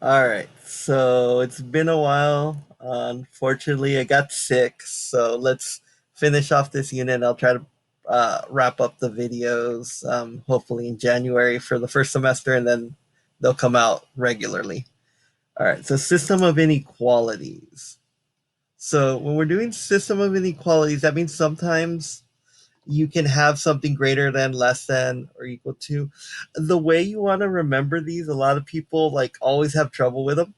All right, so it's been a while. Unfortunately, I got sick, so let's finish off this unit. I'll try to wrap up the videos, hopefully in January for the first semester, and then they'll come out regularly. All right, so system of inequalities. So when we're doing system of inequalities, that means sometimes you can have something greater than, less than, or equal to. The way you want to remember these, a lot of people like always have trouble with them,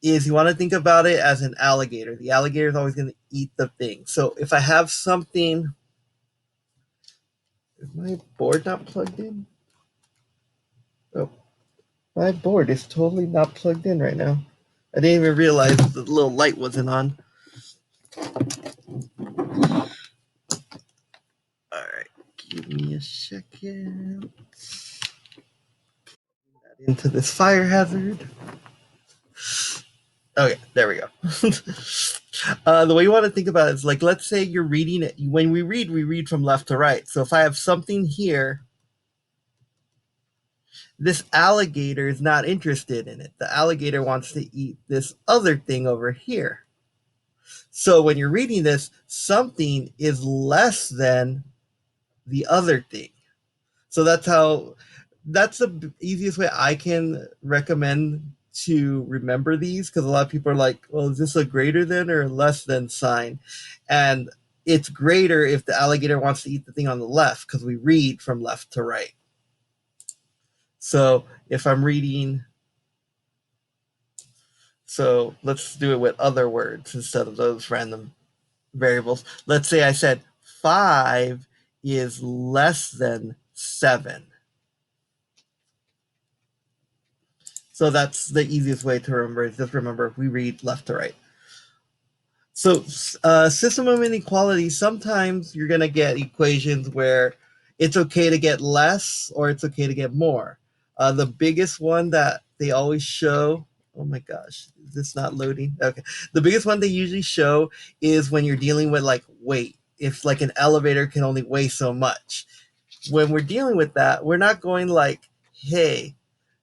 is you want to think about it as an alligator. The alligator is always going to eat the thing. So if I have something, is my board not plugged in? Oh, my board is totally not plugged in right now. I didn't even realize the little light wasn't on. All right, give me a second. Into this fire hazard. Okay, there we go. The way you want to think about it is like, let's say you're reading it. When we read from left to right. So if I have something here, this alligator is not interested in it. The alligator wants to eat this other thing over here. So when you're reading this, something is less than the other thing. So that's the easiest way I can recommend to remember these, because a lot of people are like, well, is this a greater than or less than sign? And it's greater if the alligator wants to eat the thing on the left, because we read from left to right. So if I'm reading, so let's do it with other words instead of those random variables. Let's say I said 5 is less than 7. So that's the easiest way to remember. Just remember, we read left to right. So, system of inequality, sometimes you're going to get equations where it's okay to get less or it's okay to get more. The biggest one that they always show, oh my gosh, is this not loading? Okay. The biggest one they usually show is when you're dealing with like weight. If like an elevator can only weigh so much. When we're dealing with that, we're not going like, hey,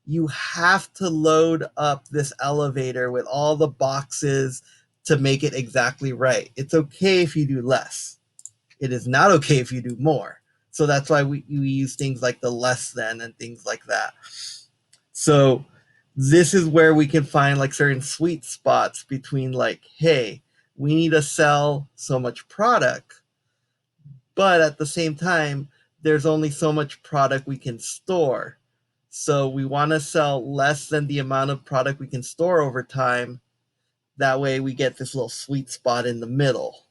you have to load up this elevator with all the boxes to make it exactly right. It's okay if you do less. It is not okay if you do more. So that's why we use things like the less than and things like that. So this is where we can find like certain sweet spots between like, hey, we need to sell so much product, but at the same time, there's only so much product we can store. So we want to sell less than the amount of product we can store over time. That way we get this little sweet spot in the middle.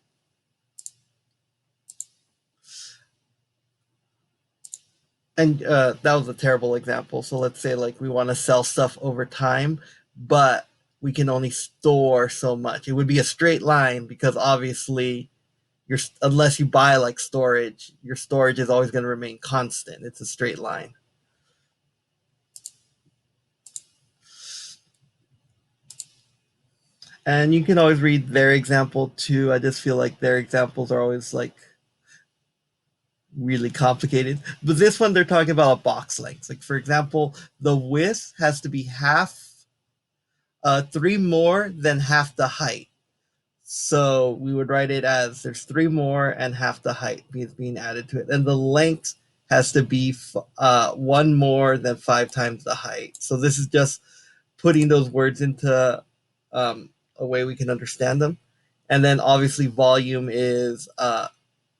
And that was a terrible example. So let's say like we want to sell stuff over time, but we can only store so much. It would be a straight line because obviously unless you buy like storage, your storage is always going to remain constant. It's a straight line. And you can always read their example too. I just feel like their examples are always like really complicated. But this one, they're talking about a box length. Like, for example, the width has to be half, 3 more than half the height. So we would write it as there's 3 more and half the height is being added to it. And the length has to be 1 more than 5 times the height. So this is just putting those words into a way we can understand them. And then obviously volume is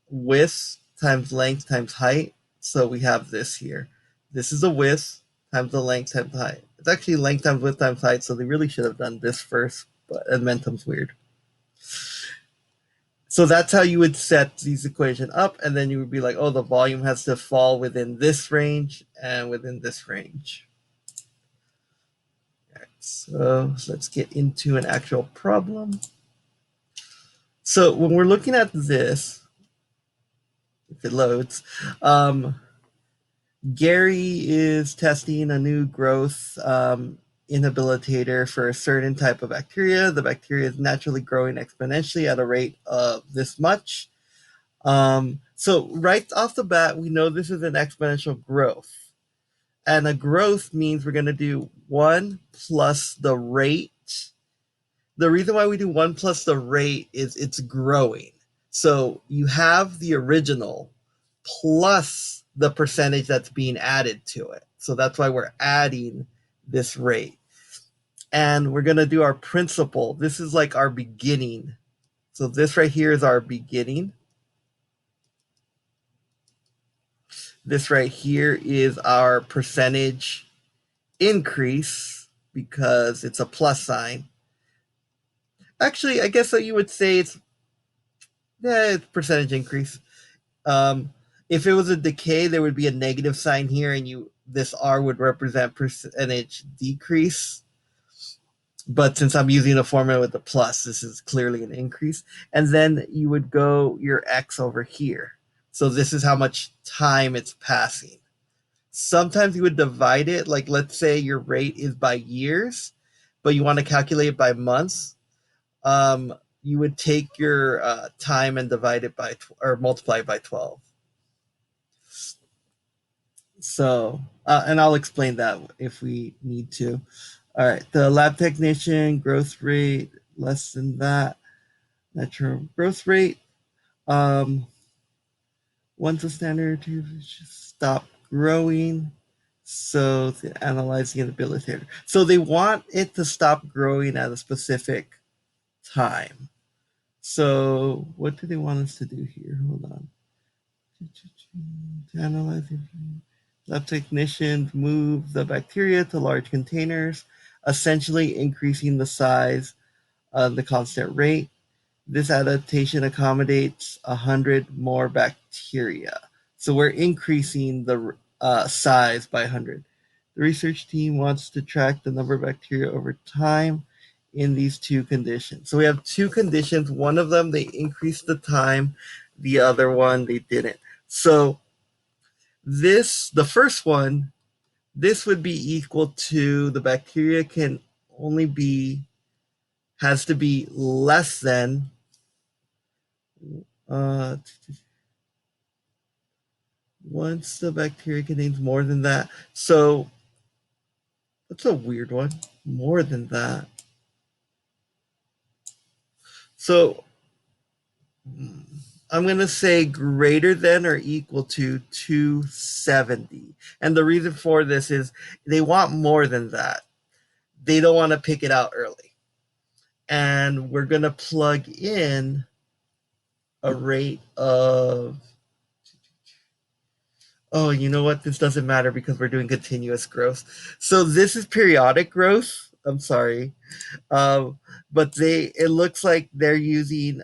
width times length times height. So we have this here. This is the width times the length times the height. It's actually length times width times height, so they really should have done this first, but Edmentum's weird. So that's how you would set these equation up, and then you would be like, oh, the volume has to fall within this range and within this range. All right, so let's get into an actual problem. So when we're looking at this, if it loads, Gary is testing a new growth inhibitator for a certain type of bacteria. The bacteria is naturally growing exponentially at a rate of this much. So right off the bat, we know this is an exponential growth. And a growth means we're going to do 1 plus the rate. The reason why we do 1 plus the rate is it's growing. So you have the original plus the percentage that's being added to it. So that's why we're adding this rate. And we're going to do our principal. This is like our beginning. So this right here is our beginning. This right here is our percentage increase because it's a plus sign. Actually, I guess that you would say it's percentage increase. If it was a decay, there would be a negative sign here, and this R would represent percentage decrease. But since I'm using a formula with the plus, this is clearly an increase. And then you would go your X over here. So this is how much time it's passing. Sometimes you would divide it, like let's say your rate is by years, but you want to calculate it by months. You would take your time and divide it by or multiply it by 12. So, and I'll explain that if we need to. All right, the lab technician growth rate less than that natural growth rate. Once the standard stop growing, so to analyze the inability. So they want it to stop growing at a specific time. So what do they want us to do here? Hold on. To analyze lab technicians move the bacteria to large containers, essentially increasing the size of the constant rate. This adaptation accommodates 100 more bacteria. So we're increasing the size by 100. The research team wants to track the number of bacteria over time in these two conditions. So we have two conditions. One of them, they increased the time. The other one, they didn't. So the first one, this would be equal to the bacteria can only has to be less than once the bacteria contains more than that. So that's a weird one. More than that. So I'm going to say greater than or equal to 270. And the reason for this is they want more than that. They don't want to pick it out early. And we're going to plug in a rate of, oh, you know what? This doesn't matter because we're doing continuous growth. So this is periodic growth. I'm sorry. But it looks like they're using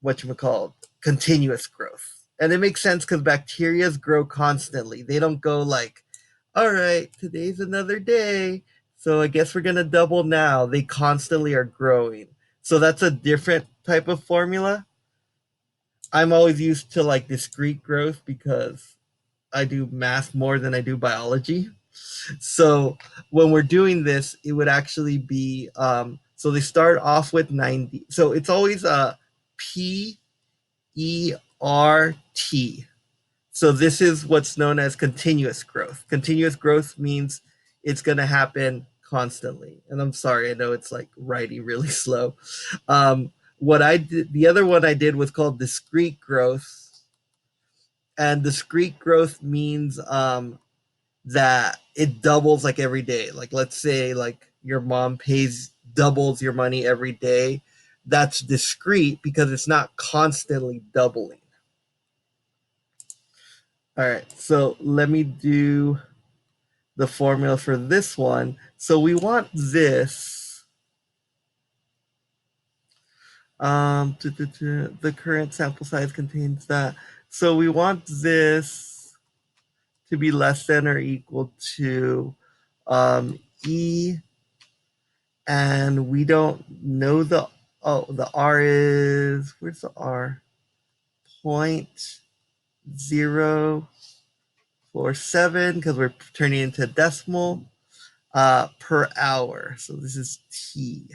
whatchamacallit, continuous growth. And it makes sense because bacteria grow constantly. They don't go like, all right, today's another day, so I guess we're going to double now. They constantly are growing. So that's a different type of formula. I'm always used to like discrete growth because I do math more than I do biology. So when we're doing this, it would actually be so they start off with 90. So it's always a PERT. So this is what's known as continuous growth. Continuous growth means it's going to happen constantly. And I'm sorry, I know it's like writing really slow. What I did, the other one I did was called discrete growth. And discrete growth means that it doubles like every day. Like let's say like your mom doubles your money every day. That's discrete because it's not constantly doubling. All right, so let me do the formula for this one. So we want this. The current sample size contains that. So we want this to be less than or equal to E, and we don't know the R is, where's the R? 0.047 because we're turning into decimal per hour. So this is T.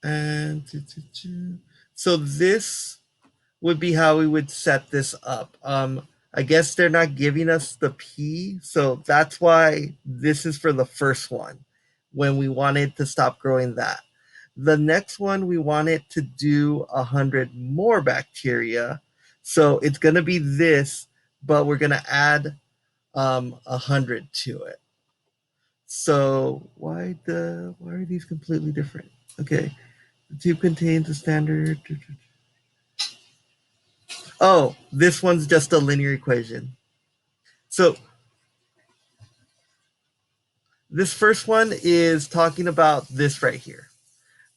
And so this would be how we would set this up. I guess they're not giving us the P, so that's why this is for the first one when we wanted to stop growing that. The next one, we want it to do 100 more bacteria. So it's going to be this, but we're going to add 100 to it. So why are these completely different? Okay, the tube contains a standard. Oh, this one's just a linear equation. So this first one is talking about this right here.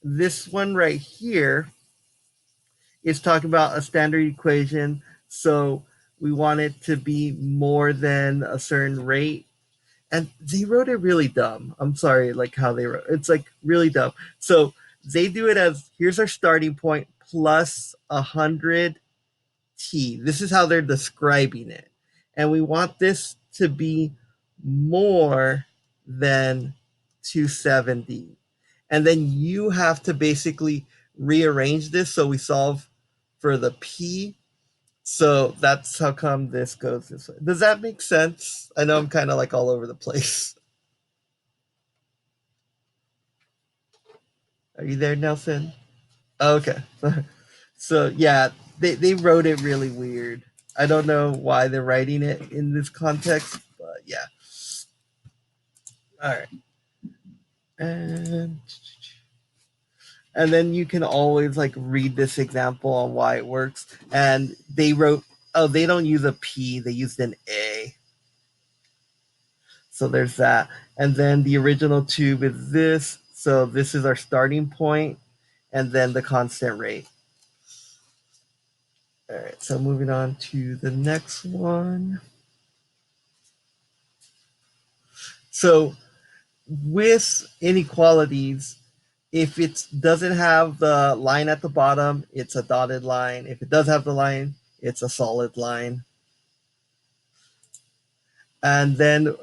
This one right here is talking about a standard equation. So we want it to be more than a certain rate. And they wrote it really dumb. I'm sorry, like how they wrote it. It's like really dumb. So they do it as here's our starting point plus 100 T. This is how they're describing it. And we want this to be more than 270. And then you have to basically rearrange this so we solve for the P. So that's how come this goes this way. Does that make sense? I know I'm kind of like all over the place. Are you there, Nelson? Okay. So yeah, they wrote it really weird. I don't know why they're writing it in this context, but yeah. All right. And and then you can always like read this example on why it works. And they wrote, oh, they don't use a P, they used an A. So there's that. And then the original tube is this. So this is our starting point, and then the constant rate. All right, so moving on to the next one. So with inequalities, if it doesn't have the line at the bottom, it's a dotted line. If it does have the line, it's a solid line. And then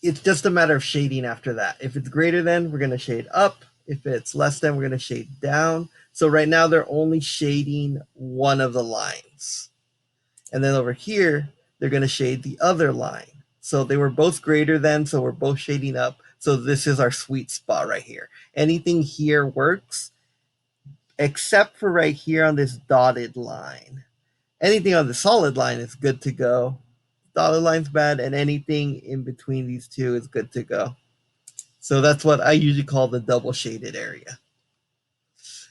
it's just a matter of shading after that. If it's greater than, we're going to shade up. If it's less than, we're going to shade down. So right now they're only shading one of the lines. And then over here, they're going to shade the other line. So they were both greater than, so we're both shading up. So this is our sweet spot right here. Anything here works, except for right here on this dotted line. Anything on the solid line is good to go. Dotted line's bad, and anything in between these two is good to go. So that's what I usually call the double shaded area.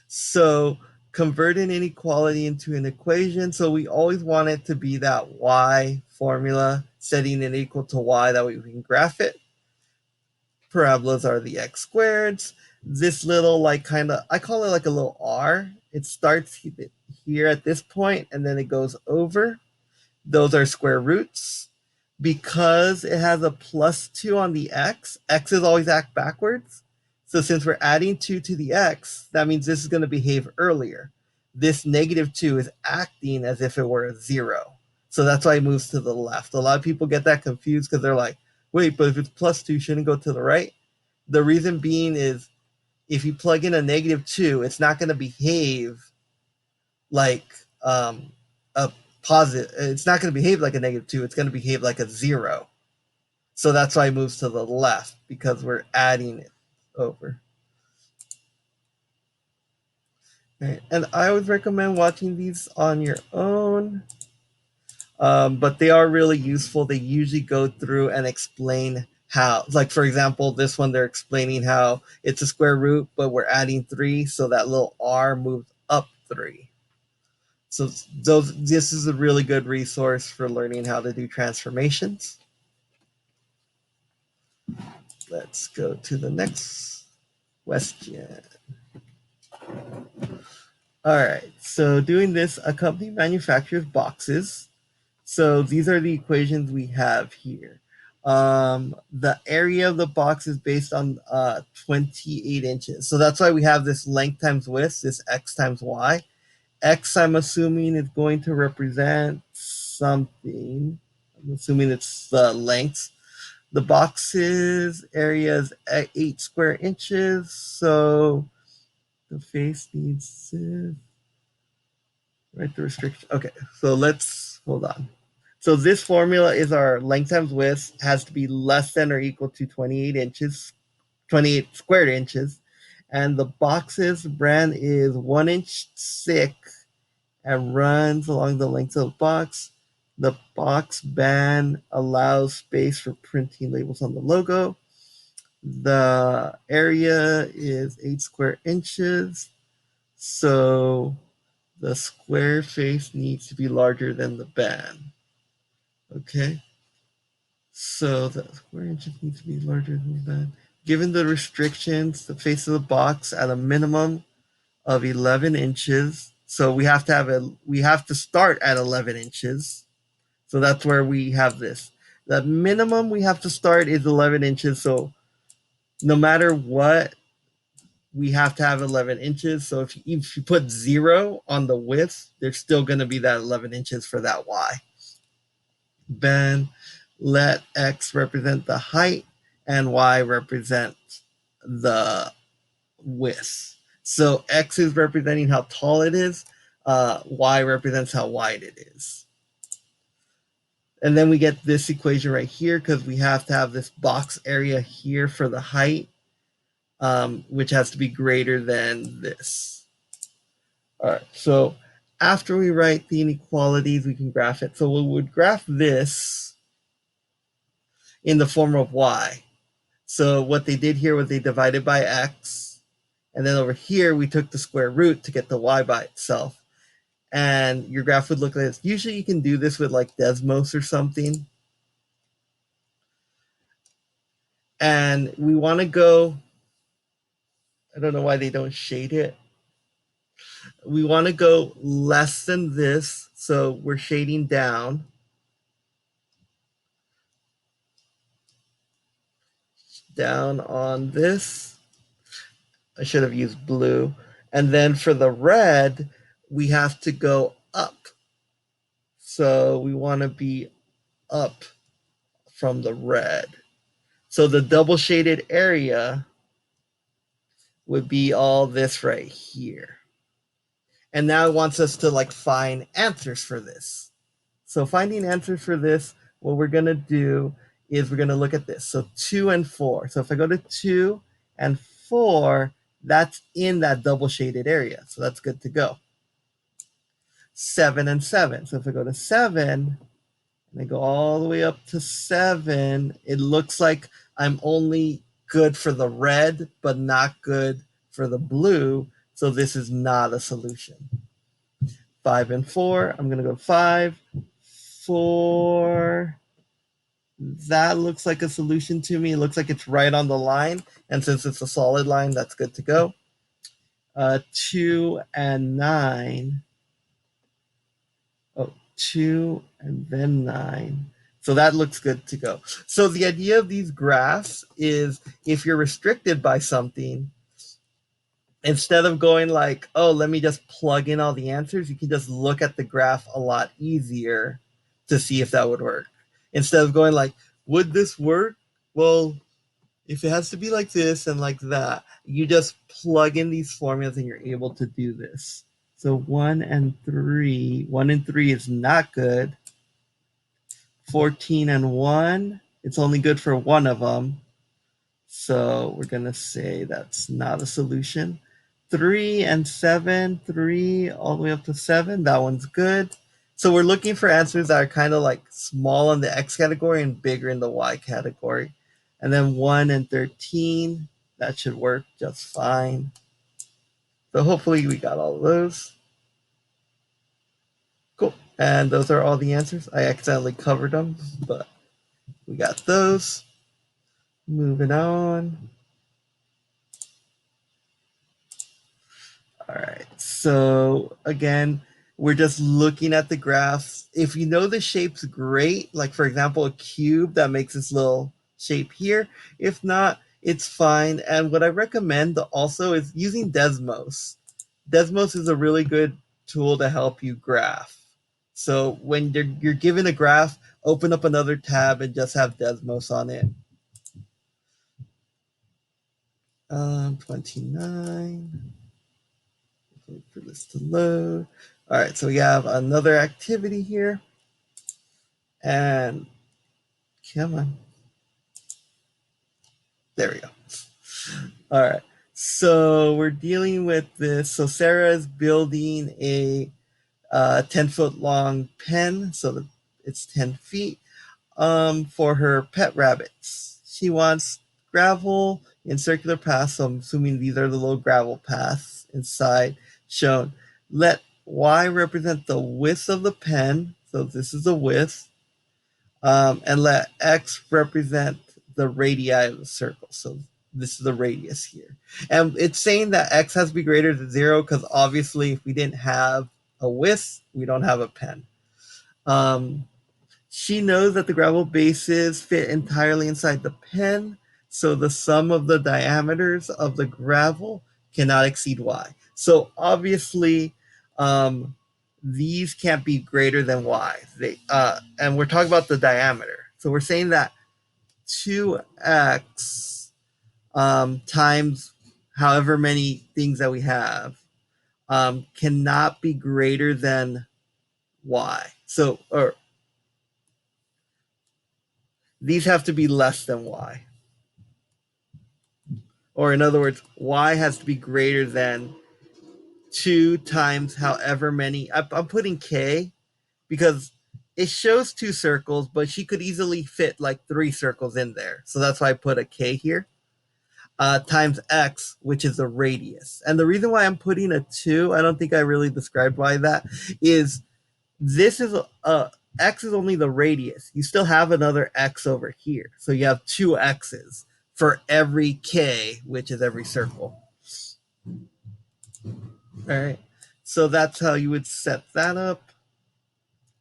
So convert an inequality into an equation. So we always want it to be that y formula, setting it equal to y, that way we can graph it. Parabolas are the x squareds. This little like kind of, I call it like a little r. It starts here at this point and then it goes over. Those are square roots. Because it has a +2 on the x, x is always act backwards. So since we're adding 2 to the x, that means this is going to behave earlier. This -2 is acting as if it were a 0. So that's why it moves to the left. A lot of people get that confused because they're like, wait, but if it's +2, shouldn't it go to the right? The reason being is if you plug in a -2, it's not going to behave like a positive. It's not going to behave like a -2. It's going to behave like a 0. So that's why it moves to the left, because we're adding it over. Right. And I would recommend watching these on your own, but they are really useful. They usually go through and explain how, like for example, this one they're explaining how it's a square root, but we're adding 3, so that little r moves up 3. So this is a really good resource for learning how to do transformations. Let's go to the next question. All right, so doing this, a company manufactures boxes. So these are the equations we have here. The area of the box is based on 28 inches. So that's why we have this length times width, this x times y. X, I'm assuming, is going to represent something. I'm assuming it's the length. The box's area is 8 square inches. So the face needs Right, the restriction. Okay, so let's hold on. So this formula is our length times width has to be less than or equal to 28 inches, 28 squared inches. And the box's brand is 1 inch thick and runs along the length of the box. The box band allows space for printing labels on the logo. The area is 8 square inches. So the square face needs to be larger than the band. Okay. So the square inches needs to be larger than the band. Given the restrictions, the face of the box at a minimum of 11 inches. So we have to start at 11 inches. So that's where we have this. The minimum we have to start is 11 inches. So no matter what, we have to have 11 inches. So if you put 0 on the width, there's still going to be that 11 inches for that y. Then let x represent the height and y represent the width. So x is representing how tall it is, y represents how wide it is. And then we get this equation right here because we have to have this box area here for the height, which has to be greater than this. All right, so after we write the inequalities, we can graph it. So we would graph this in the form of y. So what they did here was they divided by x, and then over here we took the square root to get the y by itself. And your graph would look like this. Usually you can do this with like Desmos or something. And we want to go, I don't know why they don't shade it. We want to go less than this. So we're shading down. Down on this. I should have used blue. And then for the red, we have to go up. So we want to be up from the red. So the double shaded area would be all this right here. And now it wants us to like find answers for this. So finding answers for this, what we're going to do is we're going to look at this. So 2 and 4. So if I go to 2 and 4, that's in that double shaded area. So that's good to go. 7 and 7. So if I go to 7 and I go all the way up to 7, it looks like I'm only good for the red, but not good for the blue. So this is not a solution. 5 and 4. I'm going to go 5, 4. That looks like a solution to me. It looks like it's right on the line. And since it's a solid line, that's good to go. 2 and 9. Oh, 2 and then 9. So that looks good to go. So the idea of these graphs is if you're restricted by something, instead of going like, oh, let me just plug in all the answers, you can just look at the graph a lot easier to see if that would work. Instead of going like, would this work? Well, if it has to be like this and like that, you just plug in these formulas and you're able to do this. So 1 and 3. 1 and 3 is not good. 14 and 1, it's only good for one of them. So we're going to say that's not a solution. 3 and 7, 3 all the way up to 7, that one's good. So we're looking for answers that are kind of like small in the x category and bigger in the y category. And then 1 and 13, that should work just fine. So hopefully we got all of those. Cool. And those are all the answers. I accidentally covered them, but we got those. Moving on. All right. So again, we're just looking at the graphs. If you know the shape's great, like for example, a cube that makes this little shape here. If not, it's fine. And what I recommend also is using Desmos. Desmos is a really good tool to help you graph. So when you're given a graph, open up another tab and just have Desmos on it. 29. Wait for this to load. All right, so we have another activity here. And come on. There we go. All right. So we're dealing with this. So Sarah is building a 10-foot long pen, so that it's 10 feet, for her pet rabbits. She wants gravel in circular paths, so I'm assuming these are the little gravel paths inside shown. Let y represent the width of the pen, so this is the width, and let x represent the radii of the circle. So this is the radius here. And it's saying that x has to be greater than 0 because obviously if we didn't have a width, we don't have a pen. She knows that the gravel bases fit entirely inside the pen, so the sum of the diameters of the gravel cannot exceed y. So obviously, these can't be greater than y. And we're talking about the diameter. So we're saying that 2x times however many things that we have cannot be greater than y. So, or these have to be less than y. Or in other words, y has to be greater than 2 times however many. I'm putting k because it shows 2 circles, but she could easily fit like 3 circles in there. So that's why I put a k here. Times x, which is the radius. And the reason why I'm putting a 2, I don't think I really described why that is. This is x is only the radius. You still have another x over here. So you have 2 x's for every k, which is every circle. All right. So that's how you would set that up.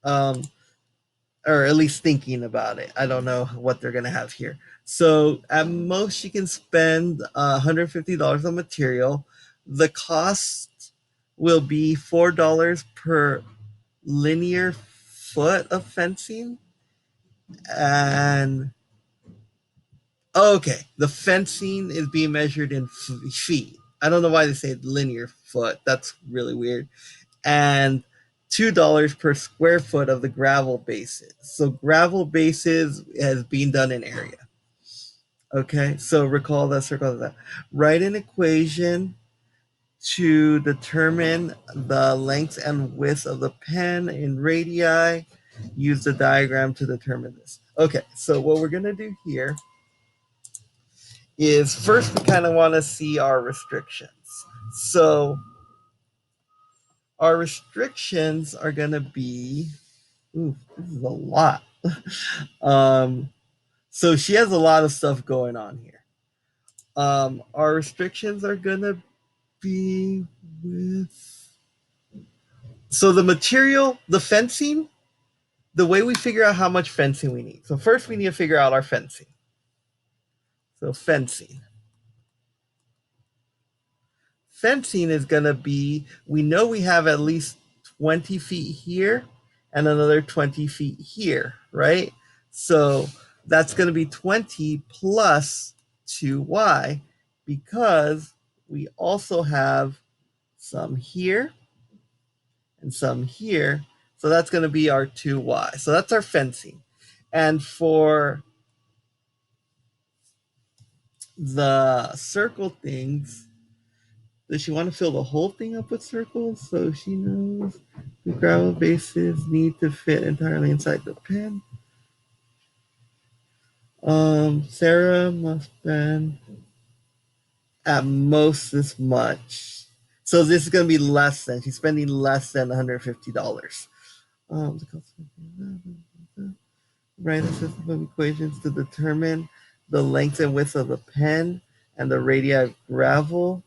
Or at least thinking about it. I don't know what they're going to have here. So at most, you can spend $150 on material. The cost will be $4 per linear foot of fencing. And okay, the fencing is being measured in feet. I don't know why they say linear foot. That's really weird. And $2 per square foot of the gravel bases. So gravel bases has been done in area. Okay, so recall that, circle that. Write an equation to determine the length and width of the pen in radii. Use the diagram to determine this. Okay, so what we're going to do here is first we kind of want to see our restrictions. So our restrictions are going to be, ooh, this is a lot. So she has a lot of stuff going on here. Our restrictions are going to be with, so the material, the fencing, the way we figure out how much fencing we need. So first we need to figure out our fencing. So fencing. Fencing is going to be, we know we have at least 20 feet here and another 20 feet here, right? So that's going to be 20 plus 2y because we also have some here and some here. So that's going to be our 2y. So that's our fencing. And for the circle things, does she want to fill the whole thing up with circles? So she knows the gravel bases need to fit entirely inside the pen. Sarah must spend at most this much. So this is going to be less than, she's spending less than $150. Write a system of equations to determine the length and width of the pen and the radii of gravel.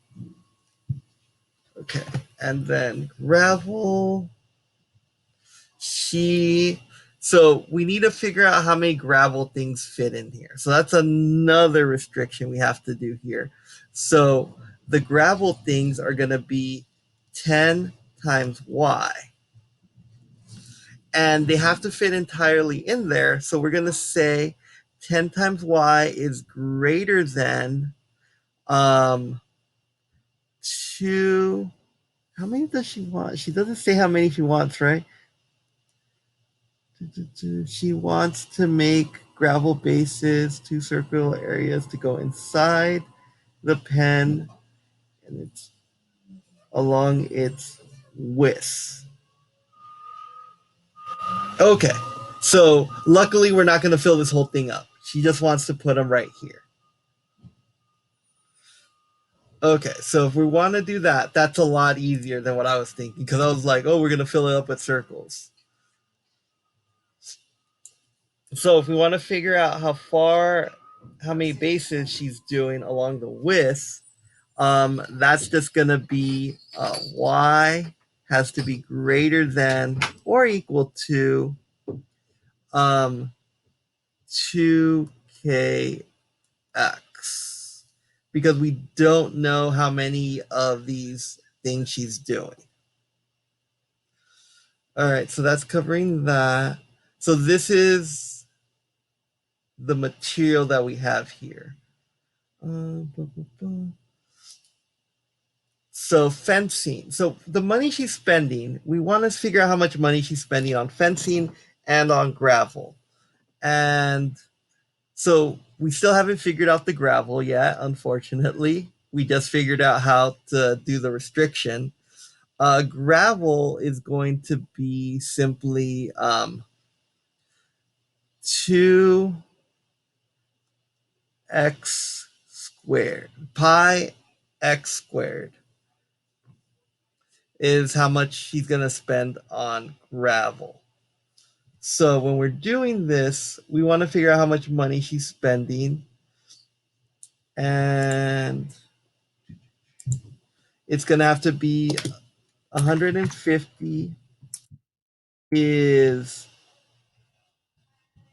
Okay, and then gravel. So we need to figure out how many gravel things fit in here. So that's another restriction we have to do here. So the gravel things are going to be 10 times y. And they have to fit entirely in there. So we're going to say 10 times y is greater than 2 How many does she want? She doesn't say how many she wants, right? She wants to make gravel bases, two circular areas to go inside the pen, and it's along its width. Okay, so luckily we're not going to fill this whole thing up. She just wants to put them right here. Okay, so if we want to do that, that's a lot easier than what I was thinking, because I was like, oh, we're going to fill it up with circles. So if we want to figure out how many bases she's doing along the width, that's just going to be y has to be greater than or equal to 2kx, because we don't know how many of these things she's doing. All right, so that's covering that. So this is the material that we have here. So fencing. So the money she's spending, we want to figure out how much money she's spending on fencing and on gravel. And so we still haven't figured out the gravel yet, unfortunately. We just figured out how to do the restriction. Gravel is going to be simply 2x squared. Pi x squared is how much she's going to spend on gravel. So when we're doing this, we want to figure out how much money she's spending. And it's going to have to be 150 is,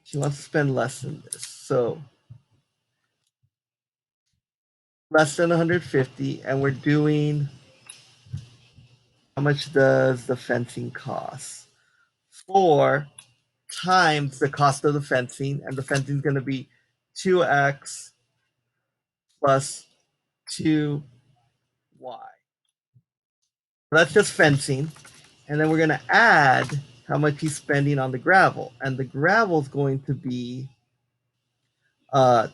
she wants to spend less than this. So less than 150, and we're doing, how much does the fencing cost? 4 times the cost of the fencing, and the fencing is going to be 2x plus 2y. That's just fencing. And then we're going to add how much he's spending on the gravel. And the gravel is going to be $2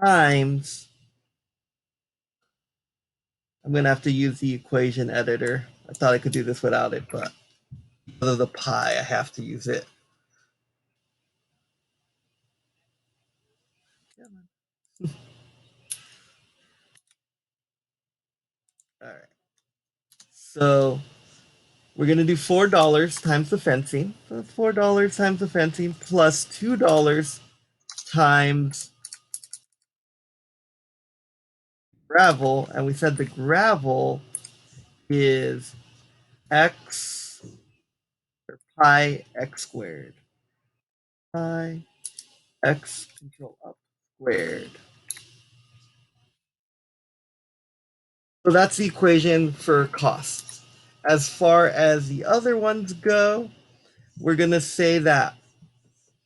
times, I'm going to have to use the equation editor. I thought I could do this without it, but because of the pi, I have to use it. All right. So we're going to do $4 times the fencing. So that's $4 times the fencing plus $2 times gravel. And we said the gravel is x or pi x squared. Pi x control up squared. So that's the equation for costs. As far as the other ones go, we're going to say that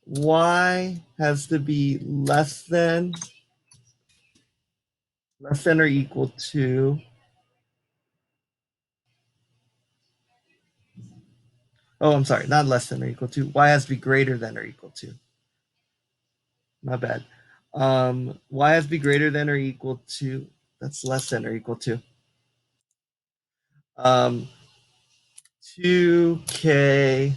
y has to be less than or equal to, oh, I'm sorry, not less than or equal to, y has to be greater than or equal to. My bad. Y has to be greater than or equal to, that's less than or equal to 2k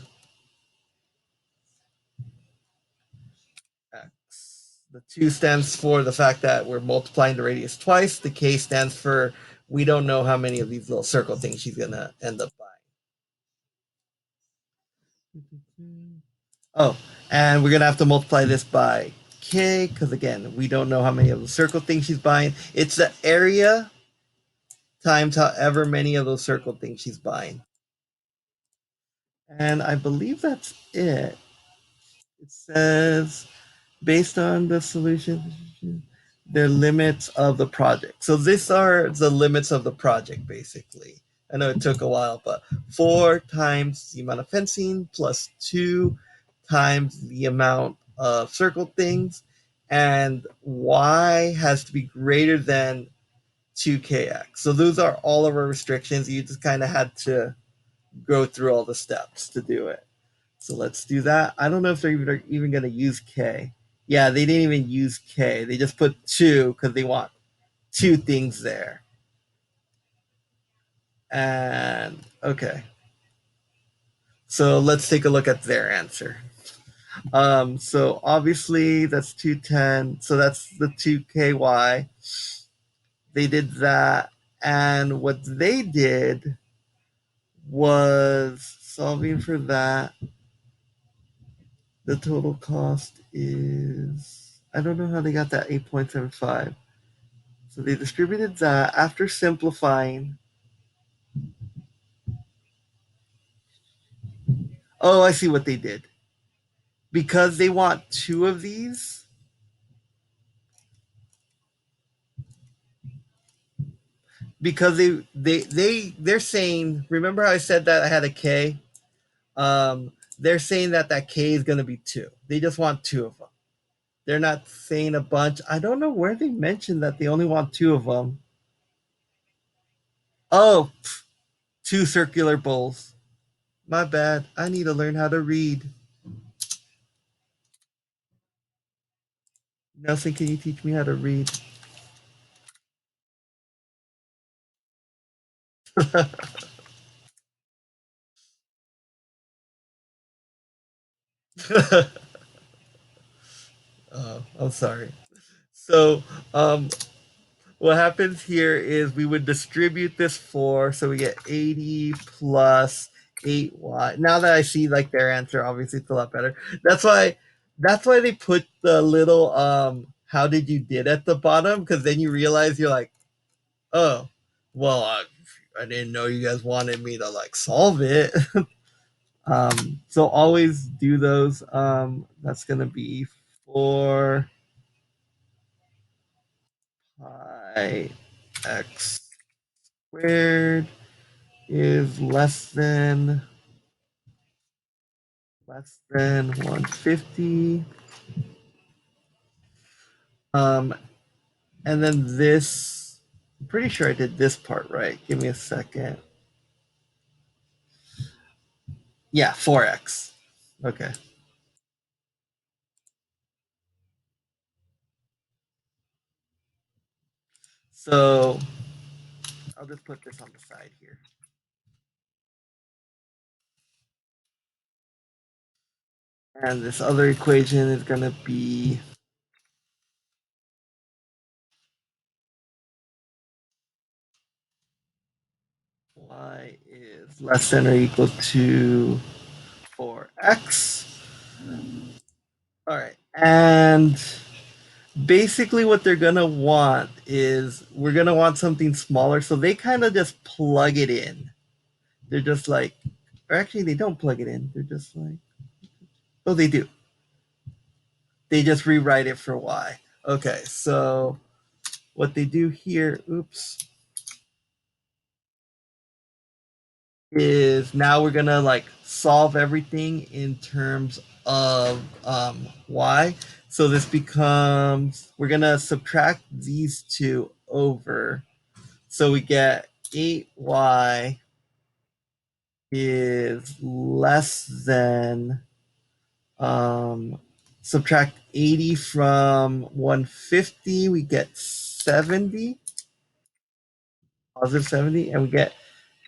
x. The 2 stands for the fact that we're multiplying the radius twice. The k stands for we don't know how many of these little circle things she's going to end up buying. Oh, and we're going to have to multiply this by k, because again, we don't know how many of the circle things she's buying. It's the area times however many of those circle things she's buying. And I believe that's it. It says, based on the solution, the limits of the project. So these are the limits of the project, basically. I know it took a while, but 4 times the amount of fencing plus 2 times the amount of circle things, and y has to be greater than 2kx. So those are all of our restrictions. You just kind of had to go through all the steps to do it. So let's do that. I don't know if they're even going to use k. Yeah, they didn't even use k. They just put 2 because they want 2 things there. And okay. So let's take a look at their answer. So obviously that's 210. So that's the 2ky. They did that. And what they did was solving for that. The total cost is, I don't know how they got that 8.75. So they distributed that after simplifying. Oh, I see what they did. Because they want 2 of these, because they're saying, remember how I said that I had a k? They're saying that that k is going to be 2. They just want 2 of them. They're not saying a bunch. I don't know where they mentioned that they only want 2 of them. Oh, 2 circular bowls. My bad. I need to learn how to read. Nelson, can you teach me how to read? I'm sorry. So, what happens here is we would distribute this 4, so we get 80 plus 8y. Now that I see like their answer, obviously it's a lot better. That's why they put the little how did you did at the bottom, because then you realize you're like, oh, well, I didn't know you guys wanted me to like solve it. So always do those. That's gonna be 4 pi x squared is less than 150. Um, and then this, I'm pretty sure I did this part right. Give me a second. Yeah, 4x. Okay. So I'll just put this on the side here. And this other equation is going to be y is less than or equal to 4x. All right. And basically what they're going to want is we're going to want something smaller. So they kind of just plug it in. They're just like, or actually they don't plug it in. They're just like, oh, they do. They just rewrite it for y. Okay. So what they do here, oops, is now we're gonna like solve everything in terms of y. So this becomes, we're gonna subtract these 2 over. So we get 8y is less than, um, subtract 80 from 150, we get 70, positive 70, and we get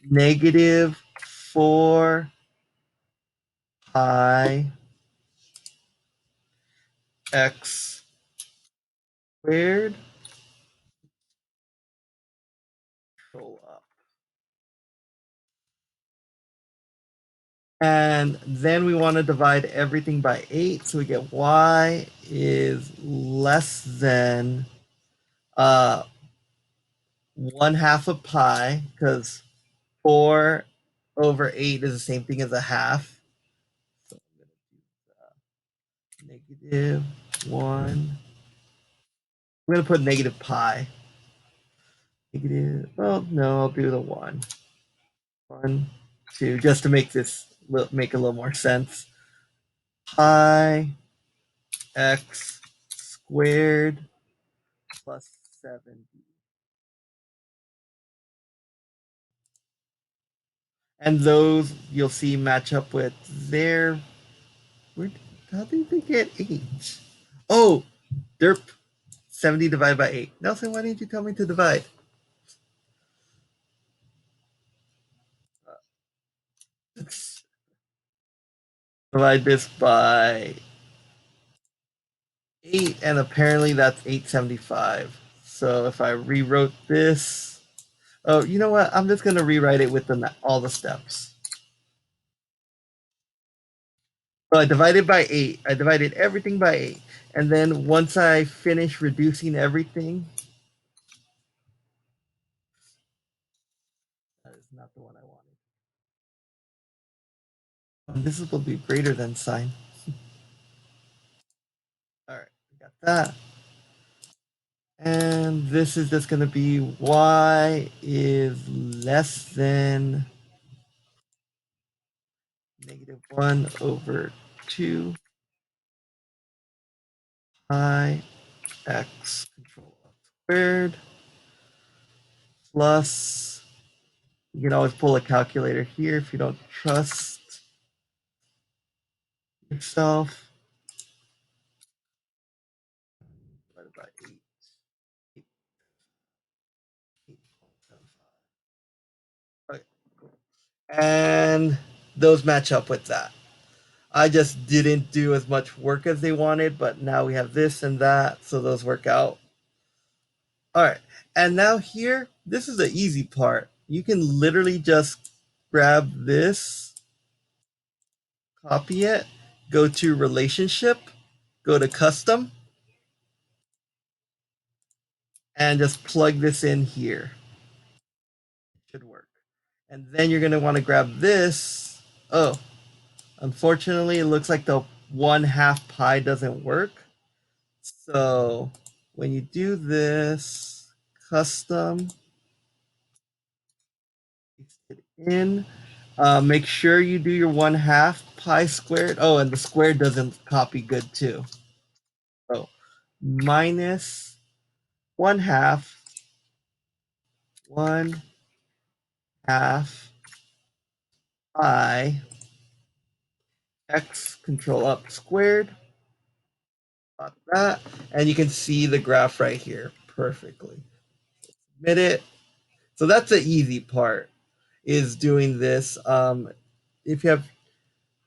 negative 4 pi x squared. Control up. And then we want to divide everything by 8. So we get y is less than 1/2 of pi, because 4 over 8 is the same thing as a half. So I'm going to do negative 1. I'm going to put negative pi. Negative, well, no, I'll do the 1. 1, 2, just to make this make a little more sense. Pi x squared plus 70. And those you'll see match up with their. How did they get 8? Oh, derp. 70 divided by 8. Nelson, why didn't you tell me to divide? Divide this by 8, and apparently that's 875. So if I rewrote this, oh, you know what? I'm just going to rewrite it with all the steps. So I divided by 8. I divided everything by 8. And then once I finish reducing everything, that is not the one I wanted. This is will be greater than sign. All right, we got that. And this is just going to be y is less than -1/2 pi x control squared plus, you can always pull a calculator here if you don't trust yourself, divided by 8, 8.75. Okay, cool. And those match up with that. I just didn't do as much work as they wanted, but now we have this and that, so those work out. All right, and now here, this is the easy part. You can literally just grab this, copy it, go to relationship, go to custom, and just plug this in here. It should work. And then you're going to want to grab this. Oh, unfortunately, it looks like the 1/2 pi doesn't work. So when you do this, custom, paste it in. Make sure you do your 1/2 pi squared. Oh, and the square doesn't copy good too. So minus 1/2 pi x control up squared. Got that. And you can see the graph right here perfectly. Submit it. So that's the easy part, is doing this. If you have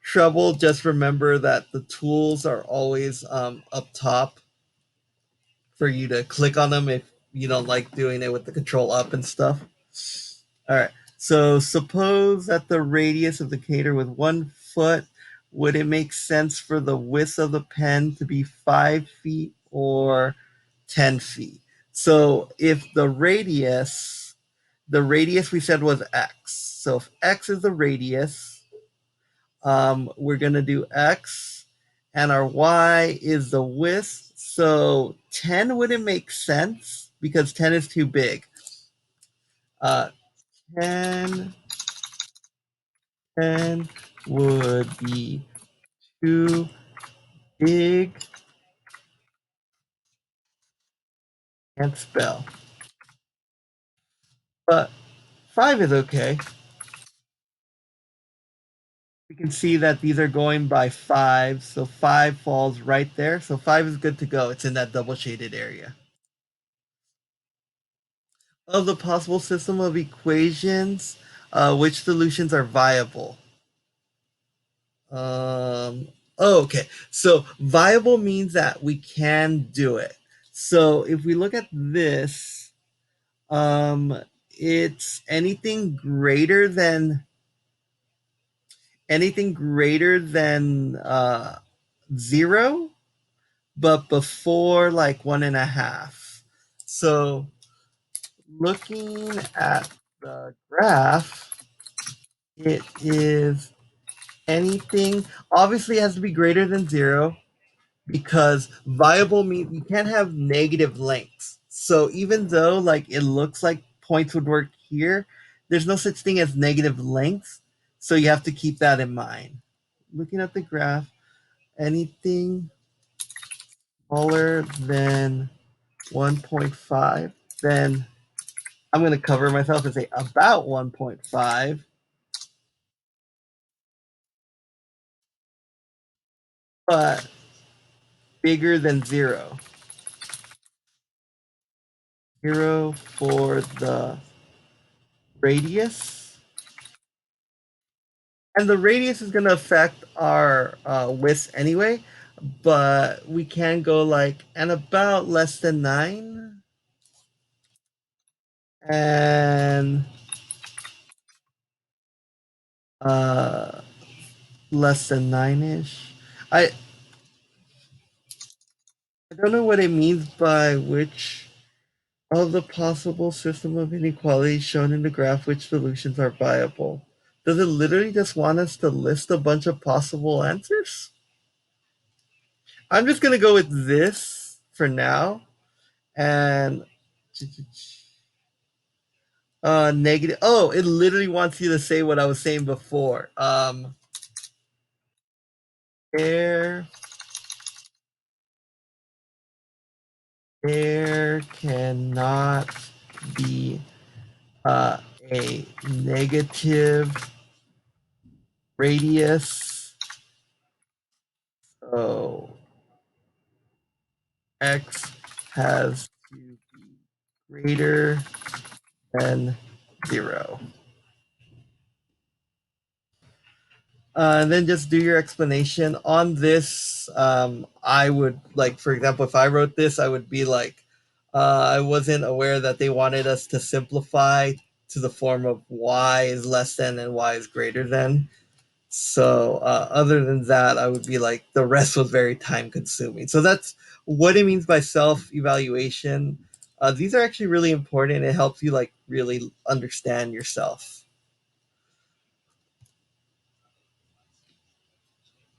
trouble, just remember that the tools are always up top for you to click on them if you don't like doing it with the control up and stuff. All right. So suppose that the radius of the cater was 1 foot. Would it make sense for the width of the pen to be 5 feet or 10 feet? So if the radius we said was x. So if x is the radius, we're going to do x, and our y is the width. So 10 wouldn't make sense because 10 is too big. 10 would be too big. Can't spell. But 5 is okay. We can see that these are going by 5, so 5 falls right there. So 5 is good to go. It's in that double shaded area. Of the possible system of equations, which solutions are viable? Okay. So viable means that we can do it. So if we look at this, it's anything greater than 0, but before like 1.5. So looking at the graph, it is anything, obviously it has to be greater than 0, because viable means you can't have negative lengths. So even though like it looks like points would work here, there's no such thing as negative lengths. So you have to keep that in mind. Looking at the graph, anything smaller than 1.5, then I'm going to cover myself and say about 1.5. but bigger than 0. 0 for the radius. And the radius is going to affect our width anyway, but we can go like, and about less than 9. And uh, less than 9-ish. I don't know what it means by which of the possible system of inequalities shown in the graph, which solutions are viable. Does it literally just want us to list a bunch of possible answers? I'm just going to go with this for now. And negative. Oh, it literally wants you to say what I was saying before. There cannot be a negative radius. So x has to be greater than 0. And then just do your explanation on this. I would, like, for example, if I wrote this, I would be like, I wasn't aware that they wanted us to simplify to the form of y is less than and y is greater than. So other than that, I would be like, the rest was very time consuming. So that's what it means by self evaluation. These are actually really important. It helps you like really understand yourself.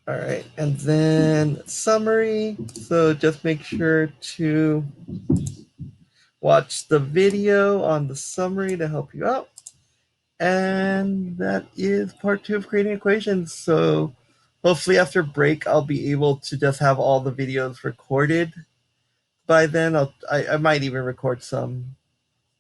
All right, and then summary. So just make sure to watch the video on the summary to help you out. And that is part 2 of creating equations. So hopefully after break, I'll be able to just have all the videos recorded by then. I might even record some